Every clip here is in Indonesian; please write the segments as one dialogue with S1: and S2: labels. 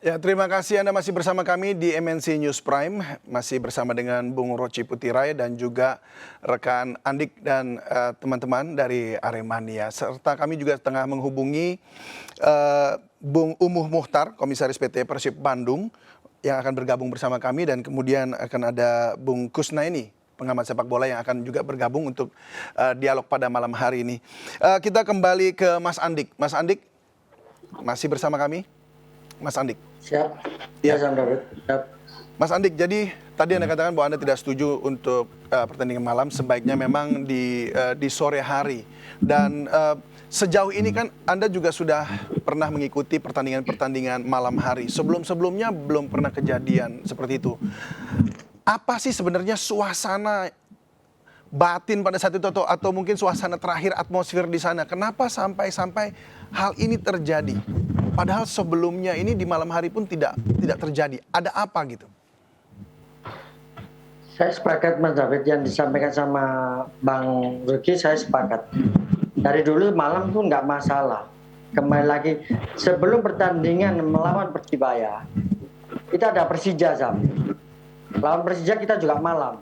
S1: Ya, terima kasih Anda masih bersama kami di MNC News Prime, masih bersama dengan Bung Roci Putirai dan juga rekan Andik dan teman-teman dari Aremania. Serta kami juga tengah menghubungi Bung Umuh Muhtar, Komisaris PT Persib Bandung, yang akan bergabung bersama kami, dan kemudian akan ada Bung Kusnaini, pengamat sepak bola yang akan juga bergabung untuk dialog pada malam hari ini. Kita kembali ke Mas Andik. Mas Andik, masih bersama kami? Mas Andik.
S2: Siap.
S1: Ya,
S2: Sam David. Siap.
S1: Mas Andik, jadi tadi Anda katakan bahwa Anda tidak setuju untuk pertandingan malam, sebaiknya memang di sore hari. Dan sejauh ini kan Anda juga sudah pernah mengikuti pertandingan-pertandingan malam hari. Sebelum-sebelumnya belum pernah kejadian seperti itu. Apa sih sebenarnya suasana batin pada saat itu, atau mungkin suasana terakhir, atmosfer di sana? Kenapa sampai hal ini terjadi? Padahal sebelumnya ini di malam hari pun tidak terjadi. Ada apa gitu?
S2: Saya sepakat Mas David yang disampaikan sama Bang Ruki, saya sepakat. Dari dulu malam tuh nggak masalah. Kembali lagi, sebelum pertandingan melawan Persibaya, kita ada Persija, Sam. Lawan Persija kita juga malam.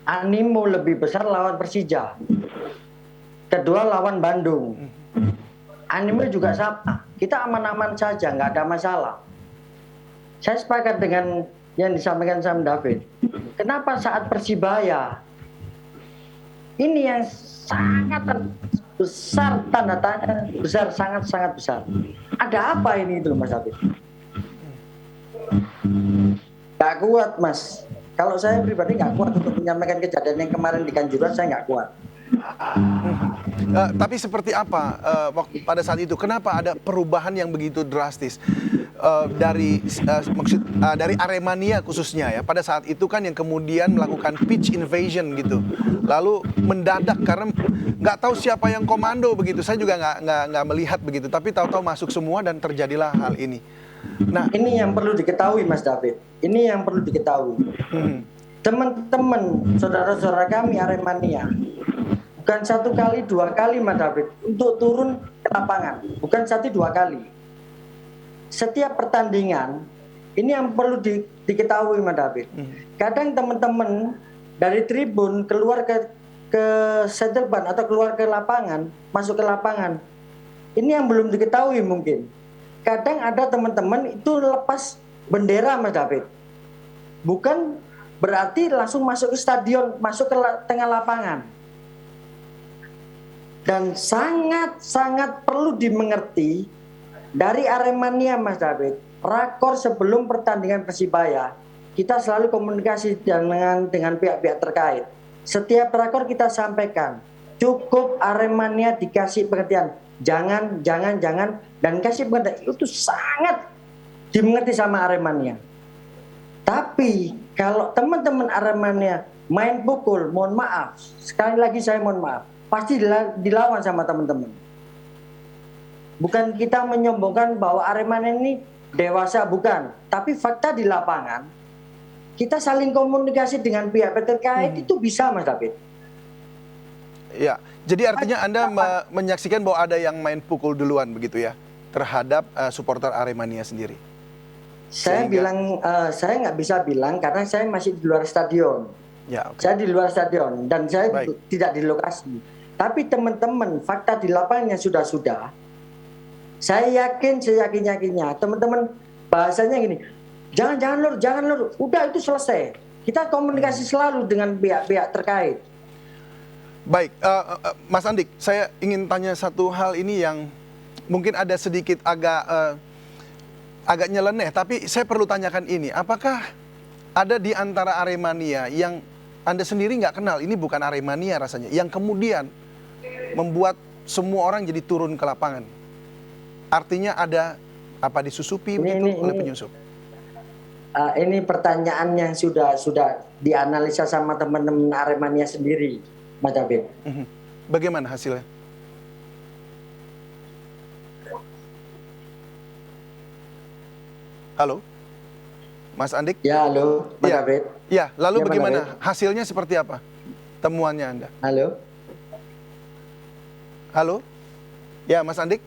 S2: Animo lebih besar lawan Persija. Kedua lawan Bandung. Animo juga sama. Kita aman-aman saja, nggak ada masalah. Saya sepakat dengan yang disampaikan Sam David. Kenapa saat Persibaya? Ini yang sangat besar, tanda tanya besar, sangat besar. Ada apa ini itu Mas David? Nggak kuat Mas. Kalau saya pribadi nggak kuat untuk menyampaikan kejadian yang kemarin di Kanjuruhan, saya nggak kuat.
S1: Tapi seperti apa pada saat itu? Kenapa ada perubahan yang begitu drastis dari Aremania khususnya ya? Pada saat itu kan yang kemudian melakukan pitch invasion gitu, lalu mendadak karena nggak tahu siapa yang komando begitu. Saya juga nggak melihat begitu, tapi tahu-tahu masuk semua dan terjadilah hal ini.
S2: Nah, ini yang perlu diketahui Mas David. Ini yang perlu diketahui. Teman-teman, saudara-saudara kami Aremania, bukan satu kali, dua kali Mas David untuk turun ke lapangan. Bukan satu, dua kali. Setiap pertandingan, ini yang perlu diketahui Mas David. Kadang teman-teman dari tribun keluar ke center ban atau keluar ke lapangan, masuk ke lapangan. Ini yang belum diketahui mungkin. Kadang ada teman-teman itu lepas bendera Mas David. Bukan berarti langsung masuk ke stadion, masuk ke tengah lapangan. Dan sangat perlu dimengerti dari Aremania Mas David, rakor sebelum pertandingan Persibaya, kita selalu komunikasi dengan pihak-pihak terkait. Setiap rakor kita sampaikan, cukup Aremania dikasih pengertian, jangan, dan kasih pengertian itu sangat dimengerti sama Aremania. Tapi kalau teman-teman Aremania main pukul, mohon maaf, sekali lagi saya mohon maaf, pasti dilawan sama teman-teman. Bukan kita menyombongkan bahwa Aremania ini dewasa, bukan. Tapi fakta di lapangan, kita saling komunikasi dengan pihak terkait itu bisa Mas David.
S1: Ya, jadi artinya Anda menyaksikan bahwa ada yang main pukul duluan begitu ya terhadap supporter Aremania sendiri.
S2: Saya nggak bisa bilang karena saya masih di luar stadion.
S1: Ya, okay.
S2: Saya di luar stadion dan saya tidak di lokasi. Tapi teman-teman, fakta di lapangannya sudah. Saya yakinnya teman-teman bahasanya gini, jangan lur, udah itu selesai. Kita komunikasi selalu dengan pihak-pihak terkait.
S1: Baik, Mas Andik, saya ingin tanya satu hal ini yang mungkin ada sedikit agak nyeleneh, tapi saya perlu tanyakan ini. Apakah ada di antara Aremania yang Anda sendiri nggak kenal, ini bukan Aremania rasanya, yang kemudian membuat semua orang jadi turun ke lapangan? Artinya ada apa disusupi oleh penyusup?
S2: Ini pertanyaan yang sudah dianalisa sama teman-teman Aremania sendiri, Mas David.
S1: Bagaimana hasilnya? Halo, Mas Andik?
S2: Ya, halo, Mas David.
S1: Ya, lalu ya, bagaimana? Hasilnya seperti apa? Temuannya Anda? Halo? Ya, Mas Andik?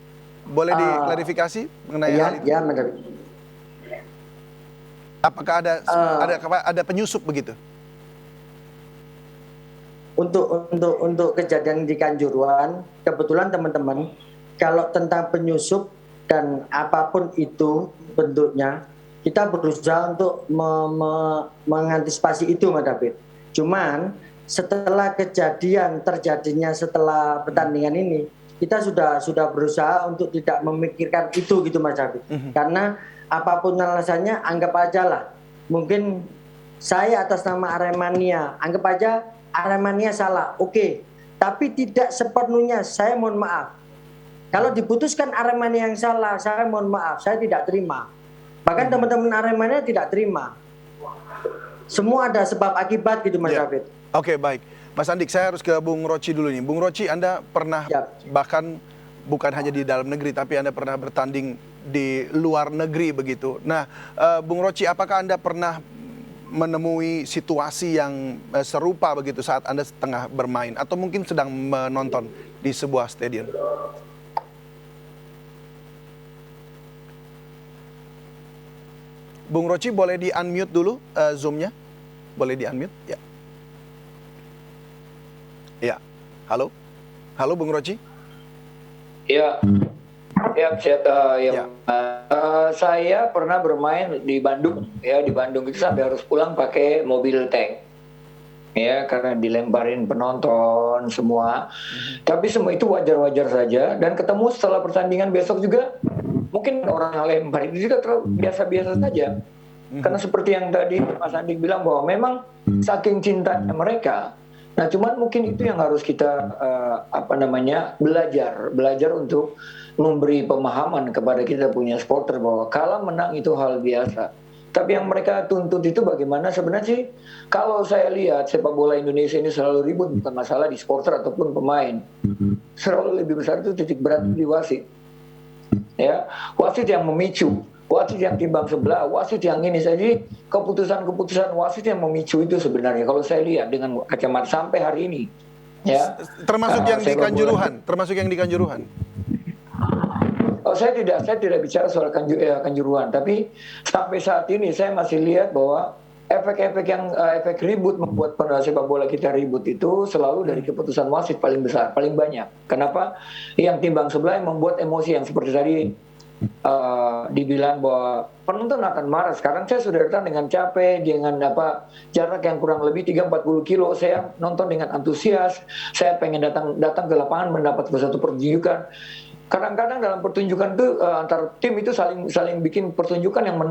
S1: Boleh diklarifikasi mengenai hal itu?
S2: Ya, Mas David.
S1: Apakah ada penyusup begitu?
S2: Untuk kejadian di Kanjuruhan, kebetulan teman-teman, kalau tentang penyusup dan apapun itu bentuknya, kita berusaha untuk mengantisipasi itu, Mas David. Cuman setelah terjadinya setelah pertandingan ini, kita sudah berusaha untuk tidak memikirkan itu gitu, Mas David. Karena apapun alasannya, anggap aja lah. Mungkin saya atas nama Aremania, anggap aja Aremania salah, oke. Tapi tidak sepenuhnya, saya mohon maaf. Kalau diputuskan Aremania yang salah, saya mohon maaf, saya tidak terima. Bahkan teman-teman Aremania tidak terima. Semua ada sebab akibat gitu, Mas David.
S1: Oke, baik. Mas Andik, saya harus ke Bung Roci dulu nih. Bung Roci, Anda pernah bahkan bukan hanya di dalam negeri, tapi Anda pernah bertanding di luar negeri begitu. Nah, Bung Roci, apakah Anda pernah menemui situasi yang serupa begitu saat Anda tengah bermain atau mungkin sedang menonton di sebuah stadion? Bung Roci, boleh di-unmute dulu Zoom-nya? Boleh di-unmute? Ya. Ya. Halo? Halo Bung Roci?
S3: Ya. Ya, saya pernah bermain di Bandung. Ya, di Bandung itu sampai harus pulang pakai mobil tank. Ya, karena dilemparin penonton semua. Tapi semua itu wajar-wajar saja. Dan ketemu setelah pertandingan besok juga, mungkin orang yang lempar itu juga biasa-biasa saja. Karena seperti yang tadi Mas Andi bilang bahwa memang saking cintanya mereka. Nah, cuman mungkin itu yang harus kita belajar untuk memberi pemahaman kepada kita punya supporter bahwa kalah menang itu hal biasa. Tapi yang mereka tuntut itu bagaimana sebenarnya sih? Kalau saya lihat sepak bola Indonesia ini selalu ribut, bukan masalah di supporter ataupun pemain. Selalu lebih besar itu titik berat di wasit. Ya, wasit yang memicu, wasit yang timbang sebelah, wasit yang ini saja. Keputusan-keputusan wasit yang memicu itu sebenarnya kalau saya lihat dengan kacamata sampai hari ini. Ya.
S1: Termasuk yang di Kanjuruhan.
S3: Oh, saya tidak bicara soal Kanjuruhan, tapi sampai saat ini saya masih lihat bahwa efek ribut membuat sepak bola kita ribut itu selalu dari keputusan wasit paling besar, paling banyak. Kenapa? Yang timbang sebelah yang membuat emosi yang seperti tadi dibilang bahwa penonton akan marah. Sekarang saya sudah datang dengan capek, dengan jarak yang kurang lebih 30-40 kilo. Saya nonton dengan antusias. Saya pengen datang ke lapangan mendapat satu pertunjukan. Kadang-kadang dalam pertunjukan itu antar tim itu saling bikin pertunjukan yang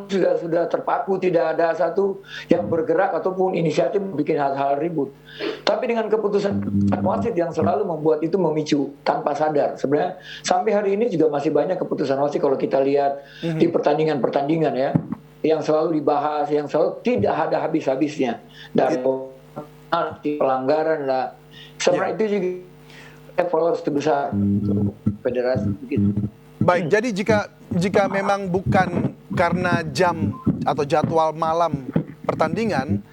S3: sudah terpaku, tidak ada satu yang bergerak ataupun inisiatif bikin hal-hal ribut. Tapi dengan keputusan wasit yang selalu membuat itu memicu tanpa sadar. Sebenarnya sampai hari ini juga masih banyak keputusan wasit kalau kita lihat di pertandingan-pertandingan ya, yang selalu dibahas, yang selalu tidak ada habis-habisnya. Dan pelanggaran lah. Sebenarnya itu juga evaluasi terbesar federasi begitu.
S1: Baik, jadi jika memang bukan karena jam atau jadwal malam pertandingan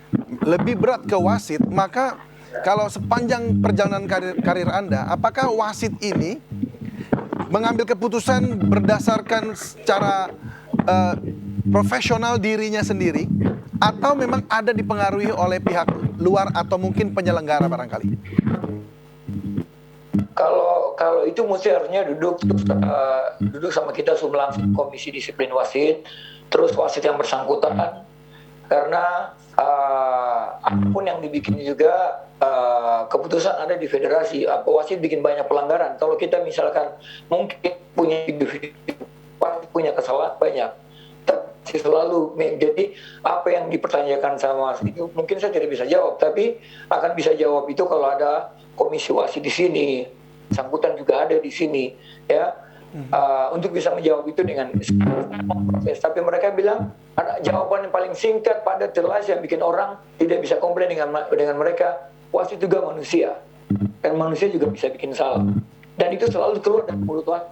S1: lebih berat ke wasit, maka kalau sepanjang perjalanan karir Anda, apakah wasit ini mengambil keputusan berdasarkan secara profesional dirinya sendiri atau memang ada dipengaruhi oleh pihak luar atau mungkin penyelenggara barangkali?
S3: Kalau itu mesti harusnya duduk sama kita langsung komisi disiplin wasit, terus wasit yang bersangkutan, karena apapun yang dibikin juga keputusan ada di federasi. Wasit bikin banyak pelanggaran. Kalau kita misalkan mungkin punya kesalahan banyak, tapi selalu jadi apa yang dipertanyakan sama wasit itu mungkin saya tidak bisa jawab, tapi akan bisa jawab itu kalau ada komisi wasit di sini. Sangkutan juga ada di sini, ya, untuk bisa menjawab itu dengan proses. Tapi mereka bilang ada jawaban yang paling singkat, padat, jelas yang bikin orang tidak bisa komplain dengan mereka. Wasit juga manusia, dan manusia juga bisa bikin salah. Dan itu selalu keluar dari mulut wasit.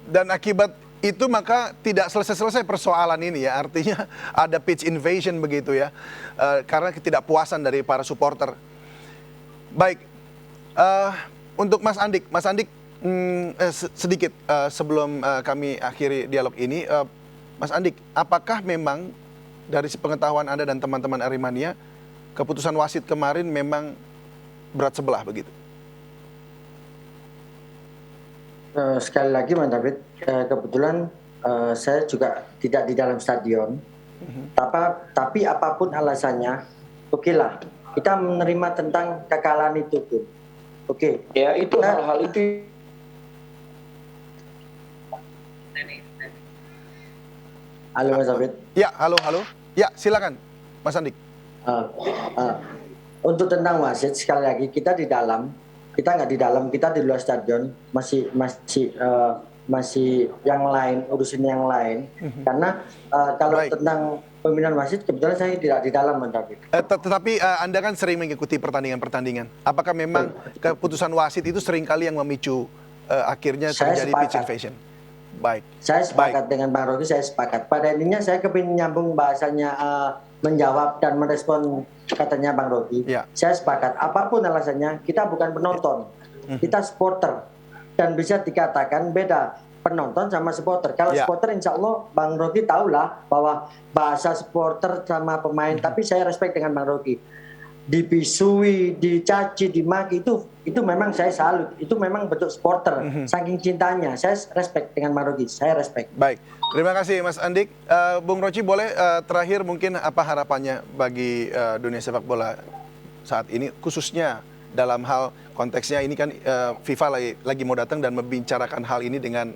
S1: Dan akibat itu maka tidak selesai-selesai persoalan ini ya, artinya ada pitch invasion begitu ya, karena ketidakpuasan dari para supporter. Baik. Untuk Mas Andik sedikit sebelum kami akhiri dialog ini, Mas Andik, apakah memang dari pengetahuan Anda dan teman-teman Aremania, keputusan wasit kemarin memang berat sebelah begitu?
S2: Sekali lagi Mas David, kebetulan saya juga tidak di dalam stadion. Tapi apapun alasannya, oke lah, kita menerima tentang kekalahan itu tuh. Oke.
S3: Ya, itu hal-hal itu.
S2: Halo Mas David.
S1: Ya, halo. Ya, silakan, Mas Andik.
S2: Untuk tentang wasit, sekali lagi kita di dalam, kita nggak di dalam, kita di luar stadion, masih yang lain, urusan yang lain. Karena kalau
S1: Baik.
S2: tentang pemilihan wasit, kebetulan saya tidak di dalam, Mas David.
S1: Tetapi Anda kan sering mengikuti pertandingan-pertandingan. Apakah memang keputusan wasit itu seringkali yang memicu akhirnya
S2: Saya
S1: terjadi pitch
S2: sepakat.
S1: invasion? Baik.
S2: Saya sepakat dengan Bang Rocky, saya sepakat. Pada intinya saya kepingin nyambung bahasanya menjawab dan merespon katanya Bang Rocky.
S1: Ya.
S2: Saya sepakat. Apapun alasannya, kita bukan penonton, kita supporter. Dan bisa dikatakan beda penonton sama supporter. Kalau
S1: Ya.
S2: supporter insya Allah Bang Rocky tahulah bahwa bahasa supporter sama pemain. Tapi saya respect dengan Bang Rocky. Dipisui, dicaci, dimaki itu memang saya salut. Itu memang bentuk supporter. Saking cintanya, saya respect dengan Bang Rocky. Saya respect.
S1: Baik, terima kasih Mas Andik. Bung Roci, boleh terakhir mungkin apa harapannya bagi dunia sepak bola saat ini, khususnya dalam hal konteksnya ini kan FIFA lagi mau datang dan membicarakan hal ini dengan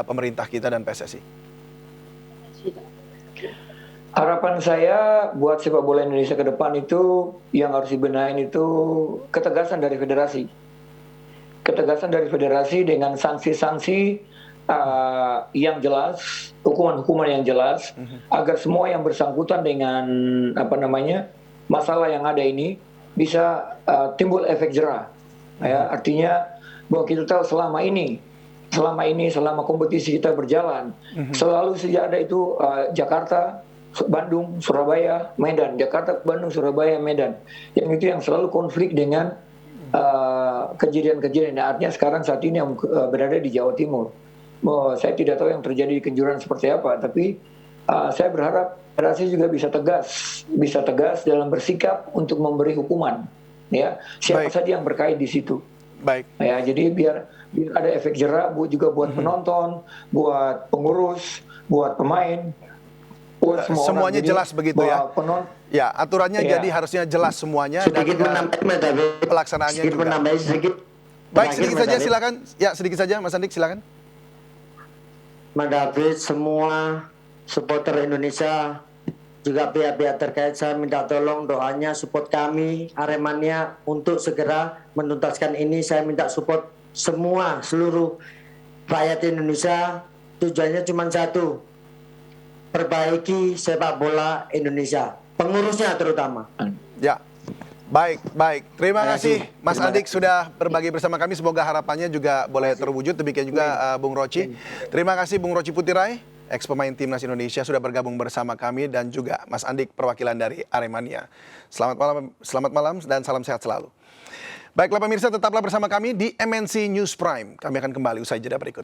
S1: pemerintah kita dan PSSI.
S3: Harapan saya buat sepak bola Indonesia ke depan itu yang harus dibenahin itu ketegasan dari federasi. Ketegasan dari federasi dengan sanksi-sanksi yang jelas, hukuman-hukuman yang jelas, agar semua yang bersangkutan dengan masalah yang ada ini bisa timbul efek jerah. Ya, artinya bahwa kita tahu selama kompetisi kita berjalan, selalu sejak ada itu Jakarta, Bandung, Surabaya, Medan, Jakarta, Bandung, Surabaya, Medan. Yang itu yang selalu konflik dengan kejadian-kejadian. Artinya sekarang saat ini yang berada di Jawa Timur. Saya tidak tahu yang terjadi di Kejuaraan seperti apa, tapi saya berharap federasi juga bisa tegas dalam bersikap untuk memberi hukuman. Ya, siapa saja yang berkait di situ.
S1: Baik.
S3: Ya, jadi biar ada efek jerah juga buat penonton, buat pengurus, buat pemain.
S1: Semuanya jelas begitu ya. Ya, aturannya jadi harusnya jelas semuanya dan pelaksanaannya juga. Baik, sedikit saja silakan. Ya, sedikit saja Mas Andik, silakan.
S2: Mas David, semua supporter Indonesia juga pihak-pihak terkait, saya minta tolong doanya support kami Aremania untuk segera menuntaskan ini. Saya minta support semua seluruh rakyat Indonesia. Tujuannya cuma satu, perbaiki sepak bola Indonesia, pengurusnya terutama.
S1: Ya, baik. Terima kasih Mas Andik sudah berbagi bersama kami. Semoga harapannya juga boleh terwujud. Demikian juga Bung Roci. Terima kasih Bung Roci Putirai, ex pemain Timnas Indonesia, sudah bergabung bersama kami, dan juga Mas Andik, perwakilan dari Aremania. Selamat malam dan salam sehat selalu. Baiklah pemirsa, tetaplah bersama kami di MNC News Prime. Kami akan kembali usai jeda berikut.